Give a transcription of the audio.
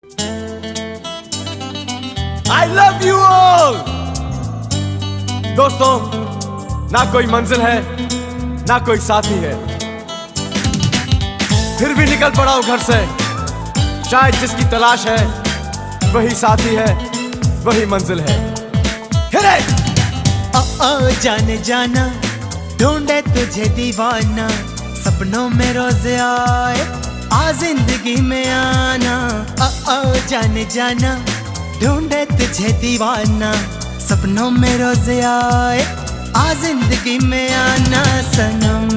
I love you all! दोस्तों, ना कोई मंजिल है, ना कोई साथी है, फिर भी निकल पड़ा हूं घर से। शायद जिसकी तलाश है वही साथी है, वही मंजिल है। ओ जाने जाना, ढूंढे तुझे दीवाना, सपनों में रोज आए, आ जिंदगी में आना। ओ जाने जाना, ढूंढे तुझे दीवाना, सपनों में रोज आए, आ जिंदगी में आना सनम।